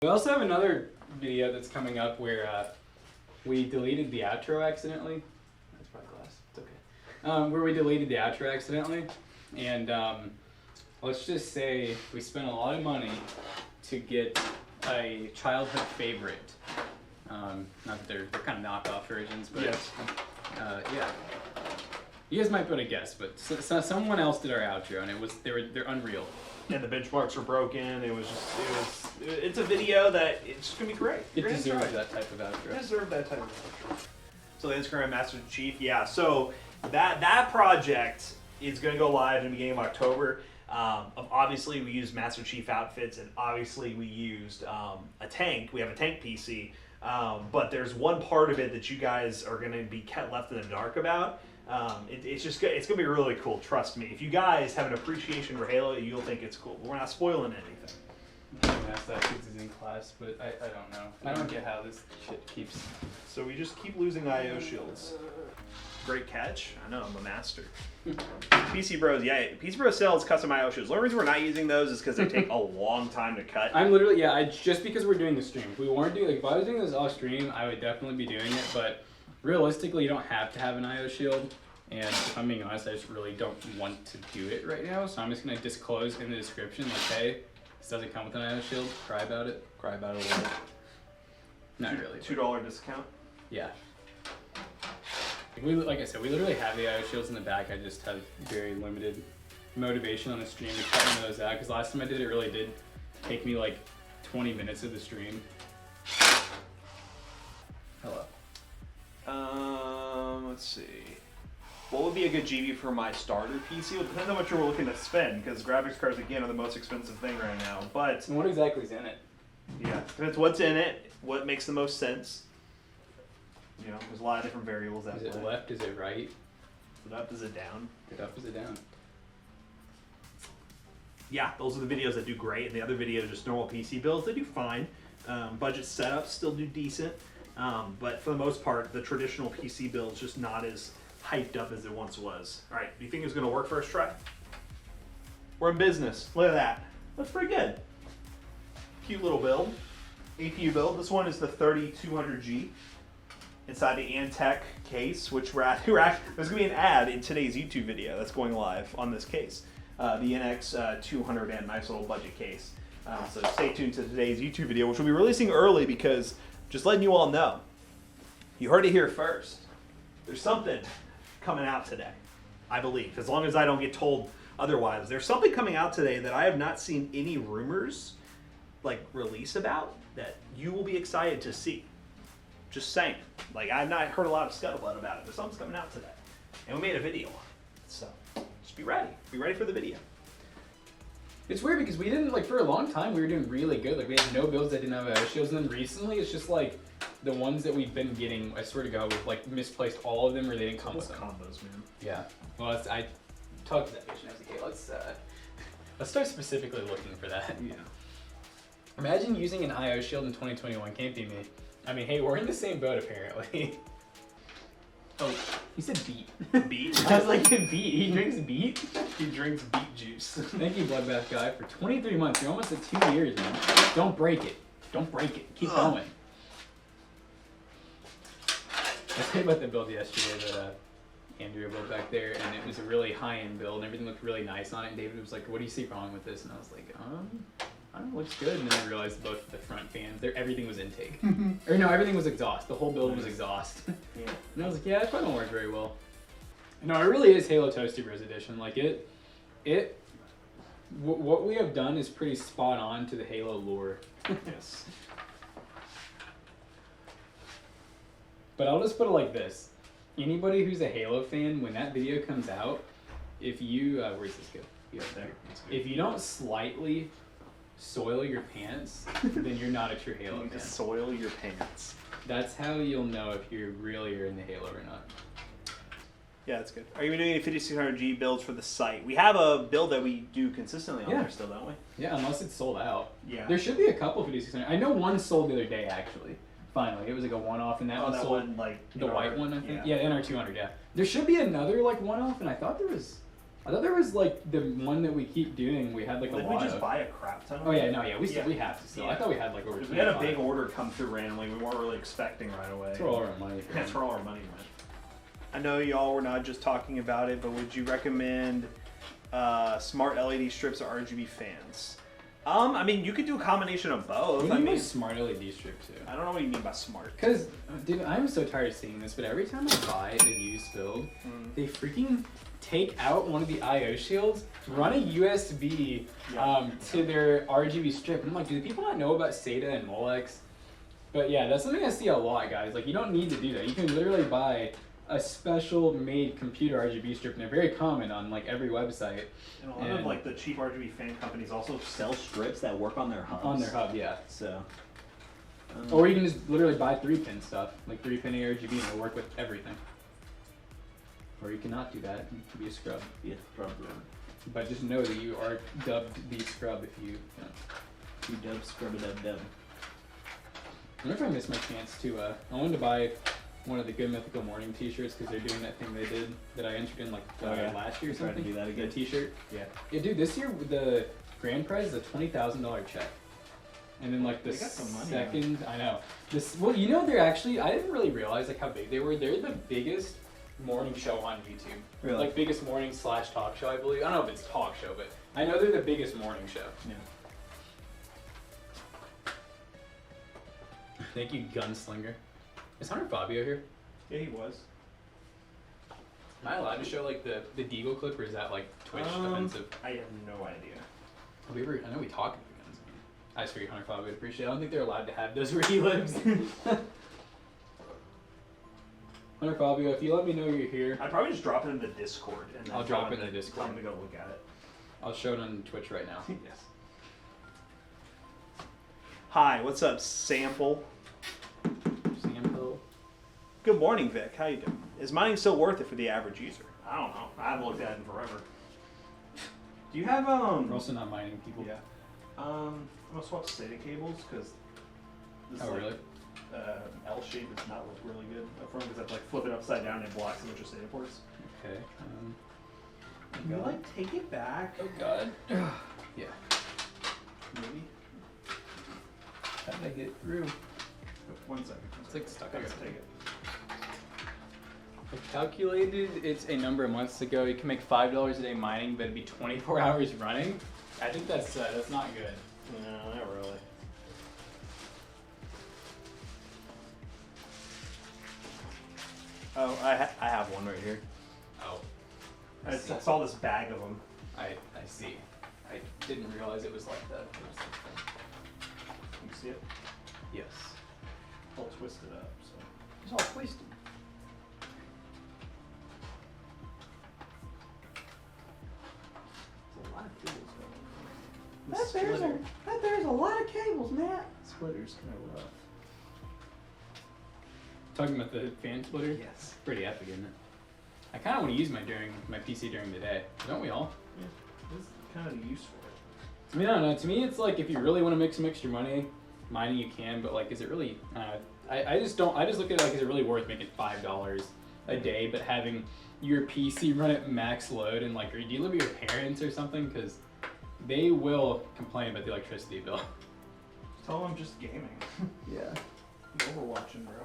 We also have another video that's coming up where we deleted the outro accidentally. That's probably glass. It's okay. Where we deleted the outro accidentally, and let's just say we spent a lot of money to get a childhood favorite. Not that they're kind of knockoff versions, but yes. Yeah. You guys might be able to guess, but someone else did our outro, and they're unreal. And the benchmarks were broken. It's a video that it's gonna be great. It deserved that type of outro. It deserved that type of outro. So the Instagram Master Chief, yeah. So that project is gonna go live in the beginning of October. Obviously, we used Master Chief outfits, and obviously we used a tank. We have a tank PC, but there's one part of it that you guys are gonna be left in the dark about. It's gonna be really cool. Trust me. If you guys have an appreciation for Halo, you'll think it's cool. But we're not spoiling anything. Ask that because he's in class, but I don't know. I don't get how this shit keeps. So we just keep losing IO shields. Great catch. I know, I'm a master. PC Bros, yeah. PC Bros sells custom IO shields. The only reason we're not using those is because they take a long time to cut. I'm literally, just because we're doing the stream. If we weren't doing, if I was doing this off stream, I would definitely be doing it, but realistically, you don't have to have an IO shield. And if I'm being honest, I just really don't want to do it right now. So I'm just going to disclose in the description, like, hey, this doesn't come with an IO shield. Cry about it. Cry about it a little bit. Not really. $2 discount? Yeah. Like I said, we literally have the IO shields in the back. I just have very limited motivation on the stream to cut one of those out. Because last time I did it really did take me like 20 minutes of the stream. Hello. Let's see. What would be a good GB for my starter PC? Well, it depends on what you're looking to spend, because graphics cards, again, are the most expensive thing right now. But what exactly is in it? Yeah, depends what's in it, what makes the most sense. You know, there's a lot of different variables at play. Is it left? Is it right? Is it up? Is it down? Is it up? Is it down? Yeah, those are the videos that do great, and the other videos are just normal PC builds. They do fine. Budget setups still do decent, but for the most part, the traditional PC build is just not as hyped up as it once was. All right, do you think it's going to work first try? We're in business. Look at that. That's pretty good. Cute little build. APU build. This one is the 3200G inside the Antec case, which there's going to be an ad in today's YouTube video that's going live on this case. The NX 200M, nice little budget case. So stay tuned to today's YouTube video, which we'll be releasing early because just letting you all know. You heard it here first. There's something coming out today, I believe, as long as I don't get told otherwise. There's something coming out today that I have not seen any rumors like release about that you will be excited to see. Just saying. Like, I've not heard a lot of scuttlebutt about it, but something's coming out today. And we made a video on it. So just be ready. Be ready for the video. It's weird because we didn't, like, for a long time we were doing really good. Like, we had no builds that didn't have IO shields, and then recently it's just like the ones that we've been getting, I swear to God, we've like misplaced all of them or they didn't come with them. Combos, man. Yeah. Well, I talked to that patient. I was like, hey, let's start specifically looking for that. Yeah. Imagine using an IO shield in 2021. Can't be me. I mean, hey, we're in the same boat apparently. Oh, he said beet. Beet? I was like, beet? He drinks beet? He drinks beet juice. Thank you, Bloodbath Guy, for 23 months. You're almost at 2 years, man. Don't break it. Don't break it. Keep going. I told you about the build yesterday that Andrea built back there, and it was a really high-end build, and everything looked really nice on it, and David was like, what do you see wrong with this? And I was like, I don't know, it looks good. And then I realized both the front fans, everything was intake. Or no, everything was exhaust. The whole build was exhaust. Yeah. And I was like, yeah, it probably don't work very well. No, it really is Halo Toasty Bros Edition. Like, what we have done is pretty spot on to the Halo lore. Yes. But I'll just put it like this. Anybody who's a Halo fan, when that video comes out, if you, where's this go? There. If you don't slightly soil your pants, then you're not a true Halo fan. Soil your pants. That's how you'll know if you really are in the Halo or not. Yeah, that's good. Are you doing any 5600G builds for the site? We have a build that we do consistently on there still, don't we? Yeah, unless it's sold out. Yeah. There should be a couple 5600. I know one sold the other day, actually. Finally. It was like a one-off, and that one that sold. one, like, the white one, I think. Yeah, NR200, yeah. There should be another, like, one-off, and I thought there was I thought there was like the one that we keep doing. We had like a Did lot we just of. buy a crap ton of Oh it? yeah, no, yeah, we still we have to still. I thought we had like over. We had a 25. big order come through randomly. We weren't really expecting right away. That's where all our money. That's where all our money went. I know y'all were not just talking about it, but would you recommend smart LED strips or RGB fans? I mean, you could do a combination of both. What do I you mean mean, smart LED strip too? I don't know what you mean by smart. Because, dude, I'm so tired of seeing this, but every time I buy a used build, they freaking take out one of the I/O shields, run a USB to their RGB strip, and I'm like, do the people not know about SATA and Molex? But yeah, that's something I see a lot, guys. Like, you don't need to do that. You can literally buy a special made computer RGB strip, and they're very common on like every website. And a lot of like the cheap RGB fan companies also sell strips that work on their hubs. On their hub, yeah. So. Or you can just literally buy 3-pin stuff, like 3-pin RGB, and it'll work with everything. Or you cannot do that, you can be a scrub. Yeah, probably. But just know that you are dubbed the scrub if you. You dub scrub a dub dub. I wonder if I missed my chance to. I wanted to buy one of the Good Mythical Morning T-shirts because they're doing that thing they did that I entered in like last year or Tried to something. do that again. The T-shirt. Yeah. Yeah, dude. This year the grand prize is a $20,000 check, and then like the They got some money second, I know. This well, you know, they're actually. I didn't really realize like how big they were. They're the biggest morning show on YouTube. Really? Like biggest morning / talk show, I believe. I don't know if it's talk show, but I know they're the biggest morning show. Yeah. Thank you, Gunslinger. Is Hunter Fabio here? Yeah, he was. Am I allowed to show like the Deagle clip, or is that like Twitch offensive? I have no idea. Have we ever? I know we talk about the guns. I just figured Hunter Fabio would appreciate it. I don't think they're allowed to have those where he lives. Hunter Fabio, if you let me know you're here, I'd probably just drop it in the Discord and then I'll drop it in the Discord. Tell him to go look at it. I'll show it on Twitch right now. Yes. Hi, what's up, Sample? Sample. Good morning, Vic. How you doing? Is mining still worth it for the average user? I don't know. I haven't looked at it in forever. Do you have We're also not mining people. Yeah. I'm gonna swap SATA cables because this Oh really? L shape does not look really good up front because I have to like flip it upside down and block a bunch of SATA ports. Okay. Can you like take it back? Oh god. Yeah. Maybe. How did I get through? 1 second. It's like stuck. I I gotta gotta take it. I calculated it's a number of months ago. You can make $5 a day mining, but it'd be 24 hours running. I think that's not good. No, not really. Oh, I have one right here. Oh, I saw this bag of them. I see. I didn't realize it was like that. You see it? Yes. All twisted up. So. It's all twisted. There's a lot of cables going on. There's a lot of cables, Matt. Splitter's kind of rough. Talking about the fan splitter? Yes. Pretty epic, isn't it? I kind of want to use my PC during the day. Don't we all? Yeah. This is kind of the use for it. I mean, I don't know. To me, it's like if you really want to make some extra money, mining you can. But like, is it really? I just don't. I just look at it like, is it really worth making $5 a day, but having your PC run at max load and like, or do you live with your parents or something? Because they will complain about the electricity bill. Tell them I'm just gaming. Yeah. Overwatching, bro.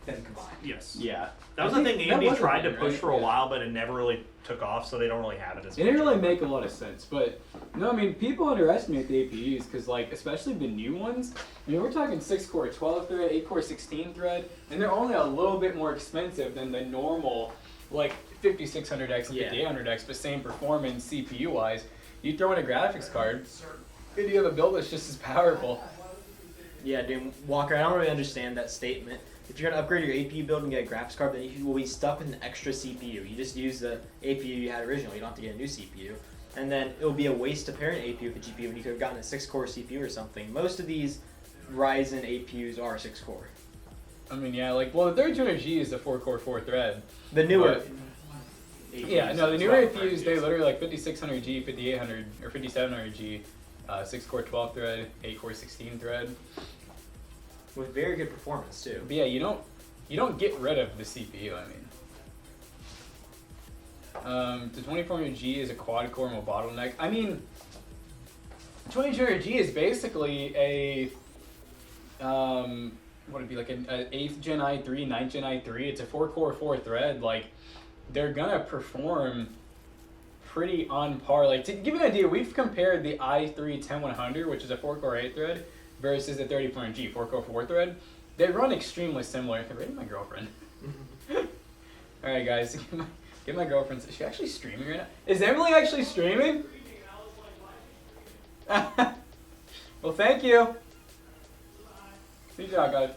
Then combined. Yes. Yeah. That was I the think thing that AMD was a tried to thing, push right? for a Yeah. while, but it never really took off, so they don't really have it as It didn't really make a lot of sense, but no, I mean, people underestimate the APUs because, like, especially the new ones. I mean, we're talking 6-core 12 thread, 8-core 16 thread, and they're only a little bit more expensive than the normal, like, 5600X and Yeah. 5800X, but same performance CPU wise. You throw in a graphics card, and you have a build that's just as powerful. Yeah, dude, Walker, I don't really understand that statement. If you're gonna upgrade your APU build and get a graphics card, then you will be stuck with an extra CPU. You just use the APU you had originally. You don't have to get a new CPU. And then it will be a waste to pair an APU with a GPU when you could have gotten a 6-core CPU or something. Most of these Ryzen APUs are 6-core. I mean, yeah, like, well, the 3200G is a 4-core 4-thread. The newer. Yeah, no, the newer Well, APUs, they literally like 5600G, 5800, or 5700G, 6-core 12 thread, 8-core 16 thread. With very good performance too. But yeah, you don't get rid of the CPU. I mean, The 2400G is a quad core with bottleneck. I mean, 2200G is basically a what would it be like an 8th gen i3, 9th gen i3. It's a 4-core, 4-thread. Like, they're gonna perform pretty on par. Like, to give you an idea, we've compared the i3 10100, which is a 4-core 8-thread, versus the 3400G, 4-core 4-thread. They run extremely similar. I'm rating my girlfriend. All right, guys, get my girlfriend. Is she actually streaming right now? Is Emily actually streaming? Well, thank you. Good job, guys.